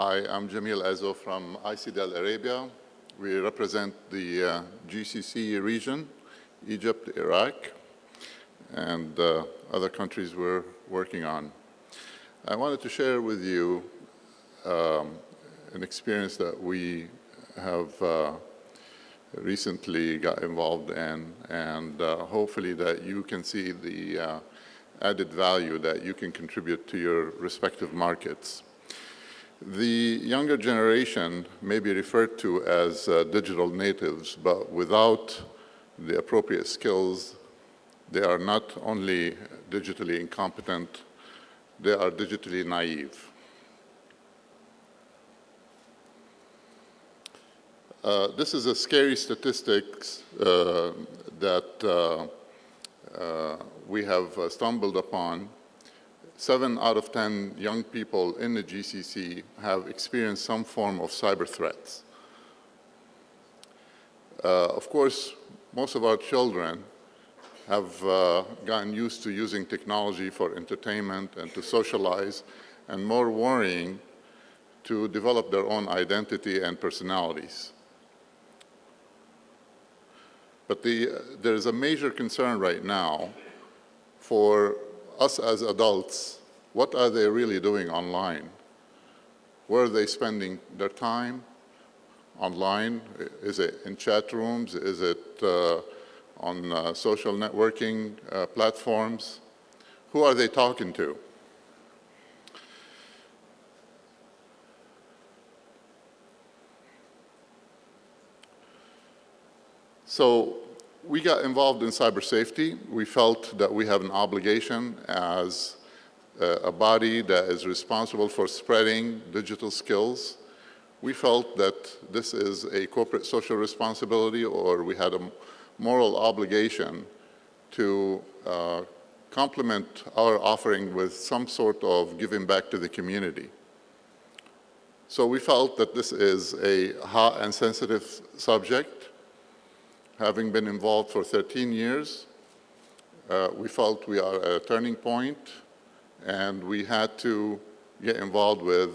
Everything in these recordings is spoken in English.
Hi, I'm Jamil Ezzo from ECDL Arabia. We represent the GCC region, Egypt, Iraq, and other countries we're working on. I wanted to share with you an experience that we have recently got involved in, and hopefully that you can see the added value that you can contribute to your respective markets. The younger generation may be referred to as digital natives, but without the appropriate skills, they are not only digitally incompetent, they are digitally naive. This is a scary statistics that we have stumbled upon. 7 out of 10 young people in the GCC have experienced some form of cyber threats. Of course, most of our children have gotten used to using technology for entertainment and to socialize, and more worrying, to develop their own identity and personalities. But there is a major concern right now for us as adults. What are they really doing online? Where are they spending their time online? Is it in chat rooms? Is it on social networking platforms? Who are they talking to? So we got involved in cyber safety. We felt that we have an obligation as a body that is responsible for spreading digital skills. We felt that this is a corporate social responsibility, or we had a moral obligation to complement our offering with some sort of giving back to the community. So we felt that this is a hot and sensitive subject. Having been involved for 13 years, we felt we are at a turning point, and we had to get involved with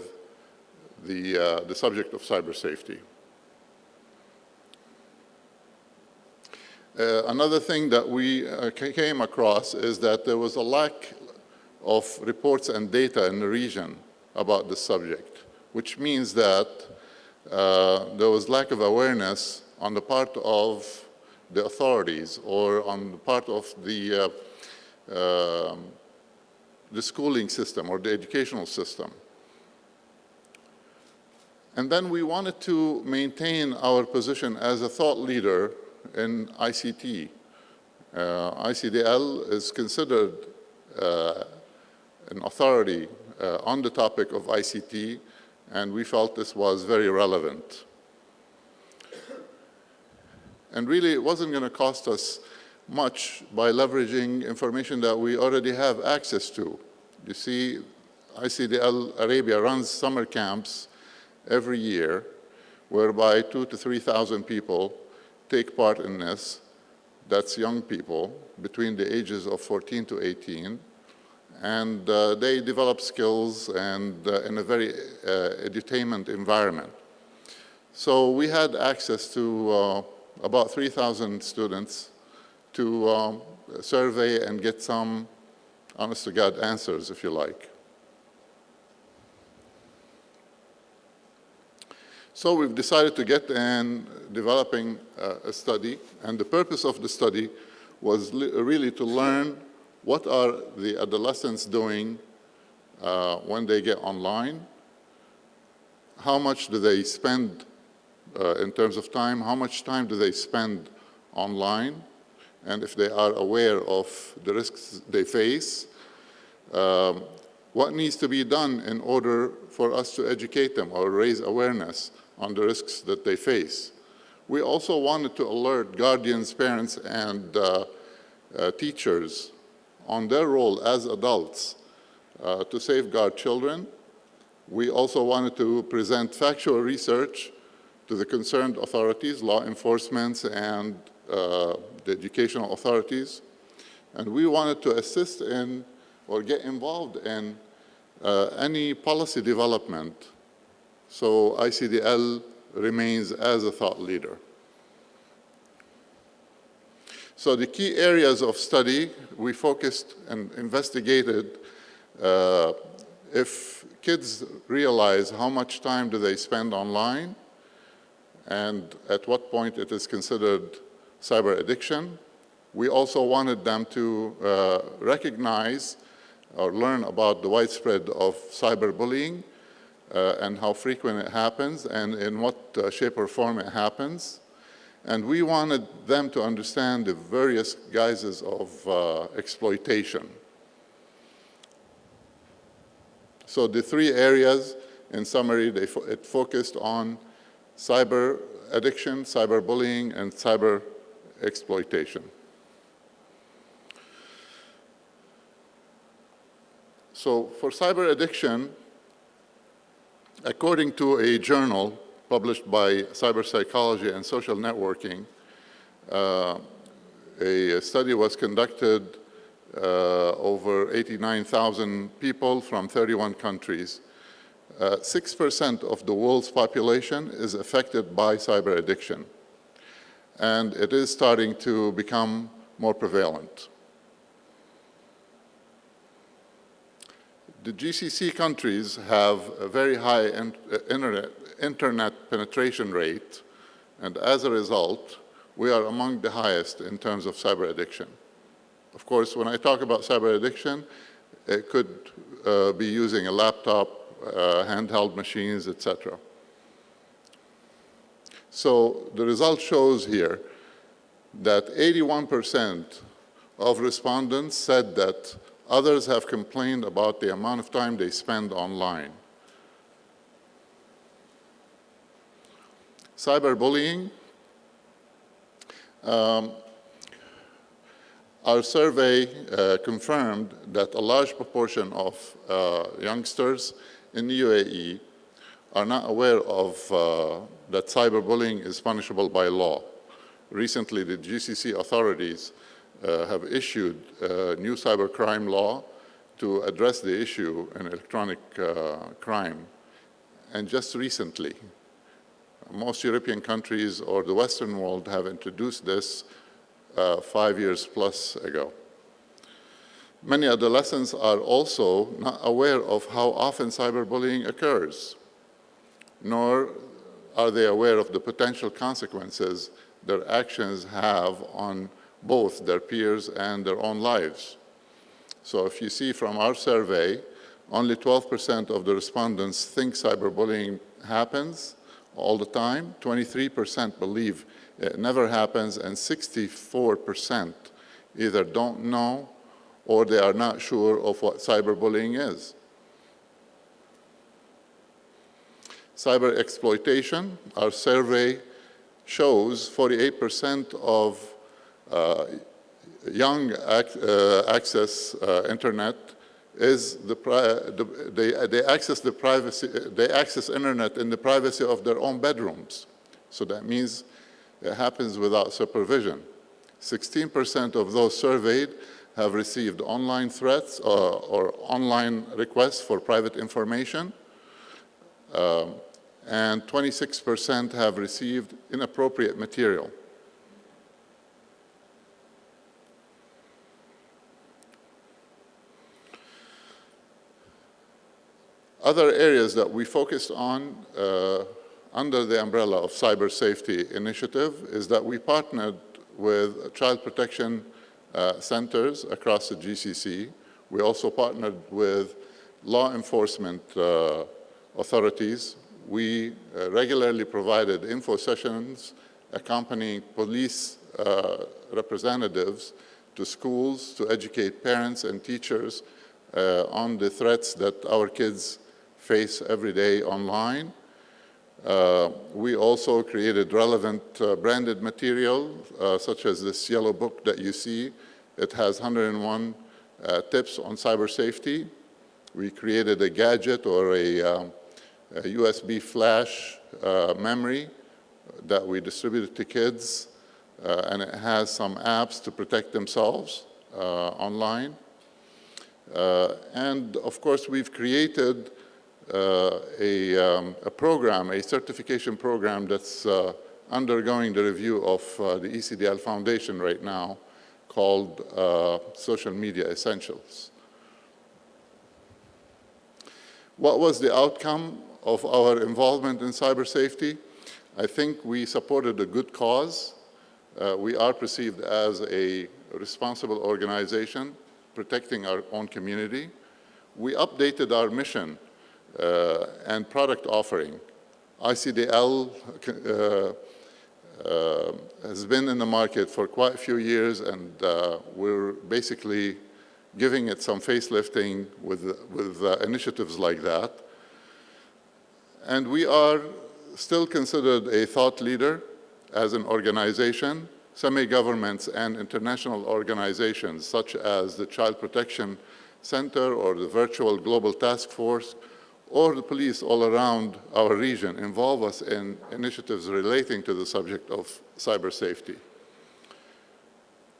the subject of cyber safety. Another thing that we came across is that there was a lack of reports and data in the region about this subject, which means that there was lack of awareness on the part of the authorities or on the part of the schooling system or the educational system. And then we wanted to maintain our position as a thought leader in ICT. ECDL is considered an authority on the topic of ICT, and we felt this was very relevant. And really, it wasn't going to cost us much by leveraging information that we already have access to. You see, ECDL Arabia runs summer camps every year, whereby 2,000 to 3,000 people take part in this. That's young people between the ages of 14 to 18. And they develop skills and in a very edutainment environment. So we had access to about 3,000 students to survey and get some honest-to-God answers, if you like. So we've decided to get in developing a study, and the purpose of the study was really to learn what are the adolescents doing when they get online, how much do they spend in terms of time, how much time do they spend online, and if they are aware of the risks they face, what needs to be done in order for us to educate them or raise awareness on the risks that they face. We also wanted to alert guardians, parents, and teachers on their role as adults to safeguard children. We also wanted to present factual research to the concerned authorities, law enforcement, and the educational authorities. And we wanted to assist in or get involved in any policy development So ECDL remains as a thought leader. So the key areas of study, we focused and investigated if kids realize how much time do they spend online and at what point it is considered cyber addiction. We also wanted them to recognize or learn about the widespread of cyberbullying and how frequent it happens and in what shape or form it happens. And we wanted them to understand the various guises of exploitation. So the three areas, in summary, it focused on cyber addiction, cyberbullying, and cyber exploitation. So for cyber addiction, according to a journal published by Cyber Psychology and Social Networking, a study was conducted over 89,000 people from 31 countries. 6% of the world's population is affected by cyber addiction, and it is starting to become more prevalent. The GCC countries have a very high internet penetration rate, and as a result, we are among the highest in terms of cyber addiction. Of course, when I talk about cyber addiction, it could be using a laptop, handheld machines, etc. So the result shows here that 81% of respondents said that others have complained about the amount of time they spend online. Cyberbullying. Our survey confirmed that a large proportion of youngsters in the UAE are not aware of that cyberbullying is punishable by law. Recently, the GCC authorities have issued a new cybercrime law to address the issue in electronic crime. And just recently, most European countries or the Western world have introduced this 5 years plus ago. Many adolescents are also not aware of how often cyberbullying occurs, nor are they aware of the potential consequences their actions have on both their peers and their own lives. So if you see from our survey, only 12% of the respondents think cyberbullying happens all the time, 23% believe it never happens, and 64% either don't know or they are not sure of what cyberbullying is. Cyber exploitation, our survey shows 48% of young access internet is they access internet in the privacy of their own bedrooms. So that means it happens without supervision. 16% of those surveyed have received online threats or online requests for private information, and 26% have received inappropriate material. Other areas that we focused on under the umbrella of Cyber Safety Initiative is that we partnered with child protection centers across the GCC. We also partnered with law enforcement authorities. We regularly provided info sessions accompanying police representatives to schools to educate parents and teachers on the threats that our kids face every day online. We also created relevant branded material, such as this yellow book that you see. It has 101 tips on cyber safety. We created a gadget or a USB flash memory that we distributed to kids, and it has some apps to protect themselves online. And of course, we've created a program, a certification program that's undergoing the review of the ECDL Foundation right now called Social Media Essentials. What was the outcome of our involvement in cyber safety? I think we supported a good cause. We are perceived as a responsible organization protecting our own community. We updated our mission and product offering. ECDL has been in the market for quite a few years, and we're basically giving it some facelifting with initiatives like that. And we are still considered a thought leader as an organization. Semi-governments and international organizations such as the Child Protection Center or the Virtual Global Task Force or the police all around our region involve us in initiatives relating to the subject of cyber safety.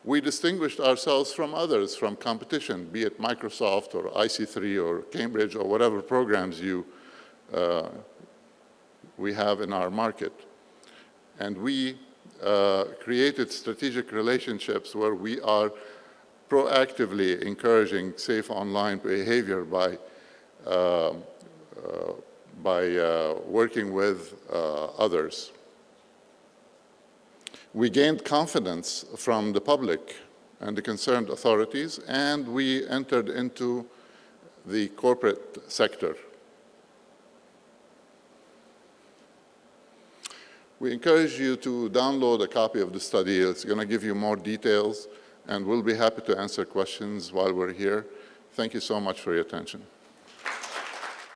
We distinguished ourselves from others, from competition, be it Microsoft or IC3 or Cambridge or whatever programs we have in our market. And we created strategic relationships where we are proactively encouraging safe online behavior by working with others. We gained confidence from the public and the concerned authorities, and we entered into the corporate sector. We encourage you to download a copy of the study. It's going to give you more details, and we'll be happy to answer questions while we're here. Thank you so much for your attention.